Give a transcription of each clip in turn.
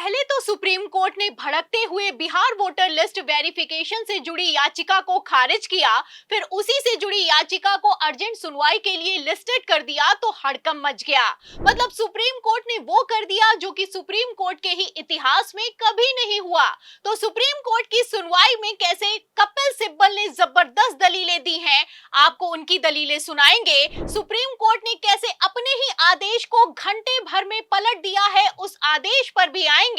पहले तो supreme court ने भड़कते हुए बिहार वोटर लिस्ट वेरिफिकेशन से जुड़ी याचिका को खारिज किया। फिर उसी से जुड़ी याचिका को अर्जेंट सुनवाई के लिए लिस्टेड कर दिया तो हड़कंप मच गया। मतलब सुप्रीम कोर्ट ने वो कर दिया जो कि सुप्रीम कोर्ट के ही इतिहास में कभी नहीं हुआ। तो सुप्रीम कोर्ट की सुनवाई में कैसे कपिल सिब्बल ने जबरदस्त दलीलें दी हैं, आपको उनकी दलीलें सुनाएंगे। सुप्रीम कोर्ट ने कैसे अपने ही आदेश को घंटे भर में पलट दिया है, उस आदेश पर भी आएंगे।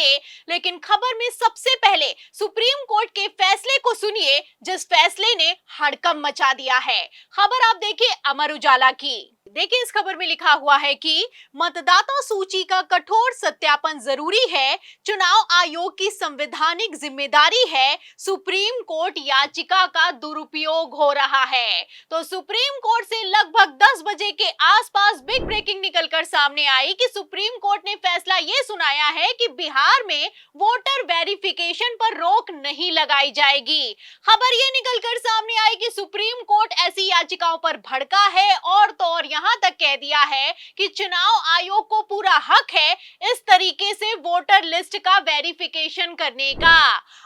लेकिन खबर में सबसे पहले सुप्रीम कोर्ट के फैसले को सुनिए, जिस फैसले ने हड़कंप मचा दिया है। खबर आप देखिए अमर उजाला की। देखिए इस खबर में लिखा हुआ है कि मतदाता सूची का कठोर सत्यापन जरूरी है, चुनाव आयोग की संवैधानिक जिम्मेदारी है, सुप्रीम कोर्ट याचिका का दुरुपयोग हो रहा है। तो सुप्रीम कोर्ट से लगभग 10 बजे के आसपास बिग ब्रेकिंग निकलकर सामने आई कि सुप्रीम कोर्ट ने फैसला ये सुनाया है कि बिहार में वोटर वेरिफिकेशन पर रोक नहीं लगाई जाएगी। खबर ये निकलकर सामने आई कि सुप्रीम कोर्ट ऐसी याचिकाओं पर भड़का है और तो और यहां तक कह दिया है कि चुनाव आयोग को पूरा हक है इस तरीके से वोटर लिस्ट का वेरिफिकेशन करने का।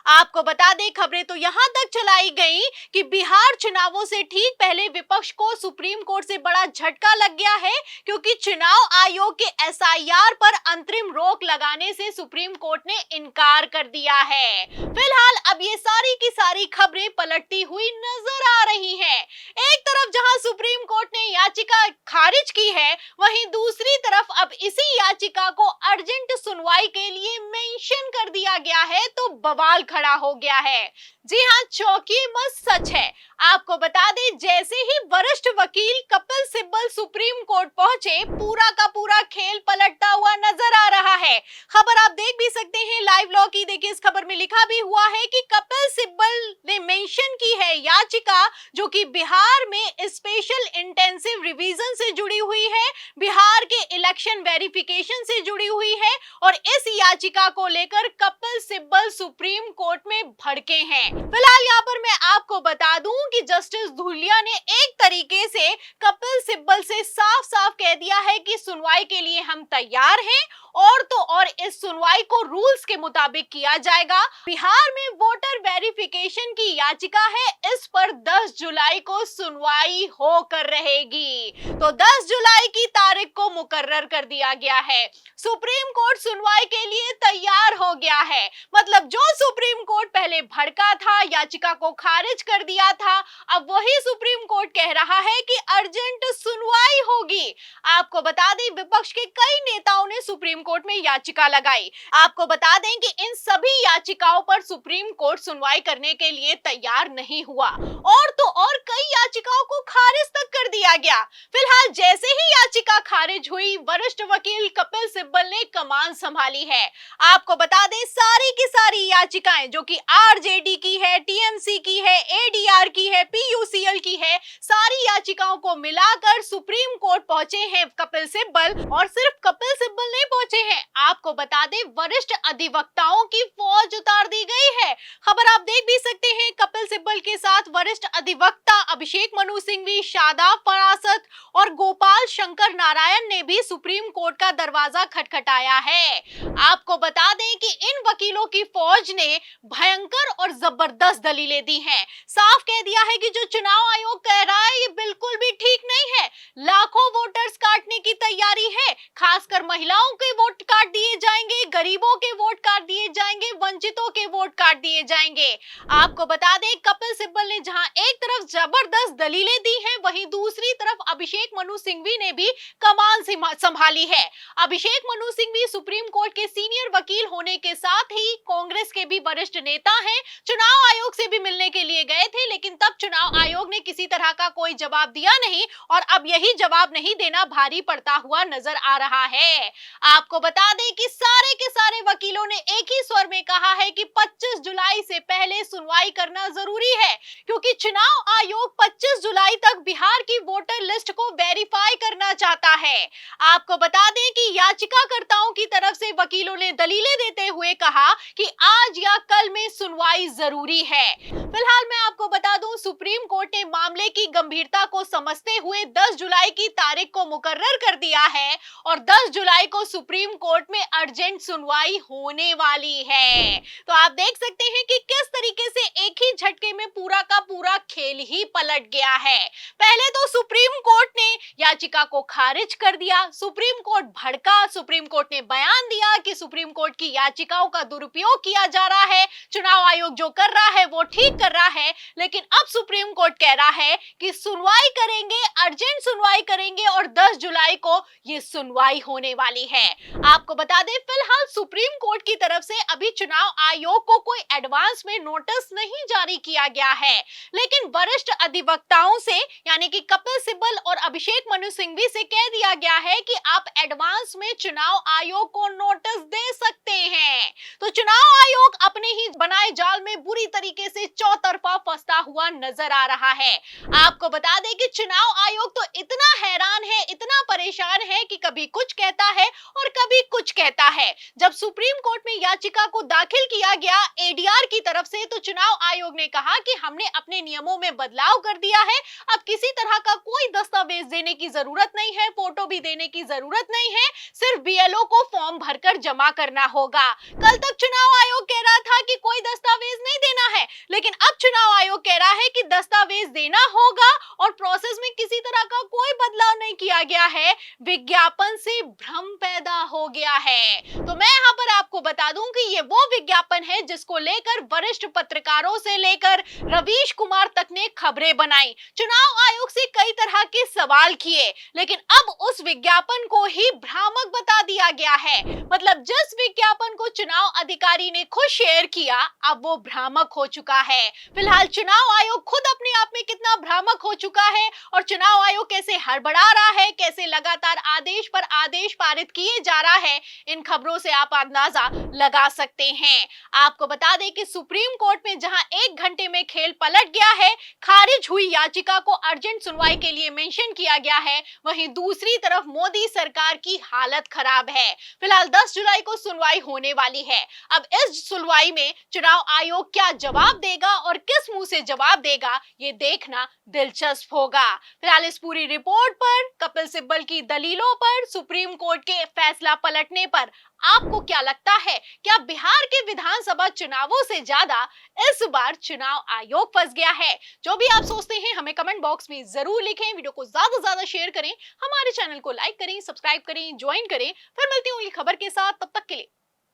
आपको बता दें खबरें तो यहां तक चलाई गई कि बिहार चुनावों से ठीक पहले विपक्ष को सुप्रीम कोर्ट से बड़ा झटका लग गया है, क्योंकि चुनाव आयोग के एसआईआर पर अंतरिम रोक लगाने से सुप्रीम कोर्ट ने इनकार कर दिया है। फिलहाल अब ये सारी की सारी खबरें पलटती हुई नजर आ रही हैं। एक तरफ जहां सुप्रीम कोर्ट ने याचिका खारिज की है, वहीं दूसरी तरफ अब इसी याचिका को अर्जेंट सुनवाई के लिए मेंशन कर दिया गया है, तो बवाल खड़ा हो गया है। जी हां, चौंकिए मत, सच है। आपको बता दें जैसे ही वरिष्ठ वकील कपिल सिब्बल सुप्रीम कोर्ट पहुंचे, पूरा का पूरा खेल पलटता हुआ नजर आ रहा है। खबर आप देख भी सकते हैं लाइव लॉ की। देखिए इस खबर में लिखा भी हुआ है कि कपिल सिब्बल ने मेंशन की है याचिका जो कि बिहार में स्पेशल इंटेंसिव रिवीजन से जुड़ी हुई है, बिहार के इलेक्शन वेरिफिकेशन से जुड़ी हुई है, और इस याचिका को लेकर कपिल सिब्बल सुप्रीम कोर्ट में भड़के हैं। फिलहाल यहाँ पर मैं आपको बता दूं कि जस्टिस धूलिया ने एक तरीके से कपिल सिब्बल से साफ साफ कह दिया है कि सुनवाई के लिए हम तैयार हैं, और तो और इस सुनवाई को रूल्स के मुताबिक किया जाएगा। बिहार में वोटर वेरिफिकेशन की याचिका है, इस पर 10 जुलाई को सुनवाई होकर रहेगी। तो 10 जुलाई की तारीख को मुकर्रर कर दिया गया है। सुप्रीम कोर्ट सुनवाई के लिए तैयार हो गया है। मतलब जो सुप्रीम कोर्ट पहले भड़का था, याचिका को खारिज कर दिया था, अब वही सुप्रीम कोर्ट कह रहा है कि अर्जेंट सुनवाई होगी। आपको बता दें विपक्ष के कई नेताओं ने सुप्रीम कोर्ट में याचिका लगाई। आपको बता दें कि इन सभी याचिकाओं पर सुप्रीम कोर्ट सुनवाई करने के लिए तैयार नहीं हुआ, और तो और कई याचिकाओं को खारिज तक कर दिया गया। फिलहाल जैसे ही याचिका खारिज हुई, वरिष्ठ वकील कपिल सिब्बल ने कमान संभाली है। आपको बता दें सारी की सारी याचिकाएं जो कि आरजेडी की है, टीएमसी की है, एडीआर की है, पीयूसीएल की है, सारी याचिकाओं को मिलाकर सुप्रीम कोर्ट पहुंचे हैं कपिल सिब्बल। और सिर्फ कपिल सिब्बल नहीं पहुंचे हैं, आपको बता दें वरिष्ठ अधिवक्ताओं की फौज उतार दी गई है। खबर आप देख भी सकते हैं, कपिल सिब्बल के साथ वरिष्ठ अधिवक्ता अभिषेक मनु सिंघवी, शादाब फरासत और गोपाल शंकर नारायण ने भी सुप्रीम कोर्ट का दरवाजा खटखटाया है। आपको बता दें कि इन वकीलों की फौज ने भयंकर और जबरदस्त दलीलें दी हैं। साफ कह दिया है कि जो चुनाव आयोग कह रहा है ये बिल्कुल भी ठीक नहीं है। लाखों वोटर्स काटने की तैयारी है, खासकर महिलाओं के वोट काट दिए जाएंगे, गरीबों के वोट काट दिए जाएंगे, वंचितों के वोट काट दिए जाएंगे। आपको बता दें कपिल सिब्बल ने जहां एक तरफ जबरदस्त दलीलें दी हैं, वहीं दूसरी तरफ अभिषेक मनु सिंघवी ने भी कमान संभाली है। अभिषेक मनु सिंघवी सुप्रीम कोर्ट के सीनियर वकील होने के साथ ही कांग्रेस के भी वरिष्ठ नेता हैं। चुनाव आयोग से भी मिलने के लिए गए थे, लेकिन तब चुनाव आयोग ने किसी तरह का कोई जवाब दिया नहीं, और अब यही जवाब नहीं देना भारी पड़ता हुआ नजर आ रहा है। आपको बता दें कि सारे के सारे वकीलों ने एक ही स्वर में कहा है कि 25 जुलाई से पहले सुनवाई करना जरूरी है, क्योंकि चुनाव आयोग 25 जुलाई तक बिहार की वोटर लिस्ट को वेरीफाई करना चाहता है। आपको बता दें कि याचिकाकर्ताओं की तरफ से वकीलों ने दलीलें देते हुए हुए कहा कि आज या कल में सुनवाई जरूरी है। फिलहाल मैं आपको बता दूं, सुप्रीम कोर्ट ने मामले की गंभीरता को समझते हुए 10 जुलाई की तारीख को मुकर्रर कर दिया है और 10 जुलाई को सुप्रीम कोर्ट में अर्जेंट सुनवाई होने वाली है। तो आप देख सकते हैं कि किस तरीके से एक ही झटके में पूरा का पूरा खेल ही पलट गया है। पहले तो सुप्रीम कोर्ट ने याचिका को खारिज कर दिया, सुप्रीम कोर्ट भड़का, सुप्रीम कोर्ट ने बयान दिया कि सुप्रीम कोर्ट की याचिकाओं का दुरुपयोग किया जा रहा है, चुनाव आयोग जो कर रहा है वो ठीक कर रहा है। लेकिन अब सुप्रीम कोर्ट कह रहा है कि सुनवाई करेंगे, अर्जेंट सुनवाई करेंगे और 10 जुलाई को ये सुनवाई होने वाली है। आपको बता दें, फिलहाल सुप्रीम कोर्ट की तरफ से अभी चुनाव आयोग को कोई एडवांस में नोटिस नहीं जारी किया गया है, लेकिन वरिष्ठ अधिवक्ताओं से यानी कि कपिल सिब्बल और अभिषेक मनु सिंघवी से कह दिया गया है कि आप एडवांस में चुनाव आयोग को नोटिस दे सकते हैं। तो चुनाव आयोग अपने ही बनाए जाल में बुरी तरीके से चौतरफा फंसता हुआ नजर आ रहा है। आपको बता दें कि चुनाव आयोग तो इतना हैरान है, इतना परेशान है कि कभी कुछ कहता है और कभी कुछ कहता है। जब सुप्रीम कोर्ट में याचिका को दाखिल किया गया एडीआर की तरफ से, तो चुनाव आयोग ने कहा कि हमने अपने नियमों में बदलाव कर दिया है, अब किसी तरह का कोई दस्तावेज देने की जरूरत नहीं है, फोटो भी देने की जरूरत नहीं है, सिर्फ बीएलओ को फॉर्म भरकर जमा करना होगा। कल तक चुनाव आयोग कह रहा था कि कोई दस्तावेज नहीं देना है, लेकिन अब चुनाव आयोग कह रहा है कि दस्तावेज देना होगा और प्रोसेस में किसी तरह का कोई बदलाव नहीं किया गया है। विज्ञापन से भ्रम पैदा हो गया है। तो मैं यहाँ पर आपको बता दूं कि ये वो विज्ञापन है जिसको लेकर वरिष्ठ पत्रकारों से लेकर रवीश कुमार तक ने खबरें बनाई, चुनाव आयोग से कई तरह के सवाल किए, लेकिन अब उस विज्ञापन को ही भ्रामक बता दिया गया है। मतलब जिस विज्ञापन को चुनाव अधिकारी ने खुद शेयर किया, अब वो भ्रामक हो चुका है। फिलहाल चुनाव आयोग खुद अपने आप में कितना भ्रामक हो चुका है और चुनाव आयोग कैसे हड़बड़ा रहा है, कैसे लगातार आदेश पर आदेश पारित किए जा रहा है, इन खबरों से आप अंदाजा लगा सकते हैं। आपको बता दें कि सुप्रीम कोर्ट में जहां 1 घंटे में खेल पलट गया है, खारिज हुई याचिका को अर्जेंट सुनवाई के लिए मेंशन किया गया है, वहीं दूसरी तरफ मोदी सरकार की हालत खराब है। फिलहाल 10 जुलाई को सुनवाई होने वाली है। अब इस सुनवाई में चुनाव आयोग क्या जवाब देगा और किस मुंह से जवाब देगा, ये देखना दिलचस्प होगा। फिलहाल इस पूरी रिपोर्ट पर, कपिल सिब्बल की दलीलों पर, सुप्रीम कोर्ट के फैसला पलटने पर आपको क्या लगता है? क्या बिहार के विधानसभा चुनावों से ज्यादा इस बार चुनाव आयोग फंस गया है? जो भी आप सोचते हैं हमें कमेंट बॉक्स में जरूर लिखें, वीडियो को ज्यादा से ज्यादा शेयर करें, हमारे चैनल को लाइक करें, सब्सक्राइब करें, ज्वाइन करें। फिर मिलती हूँ अगली खबर के साथ, तब तक के लिए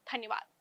धन्यवाद।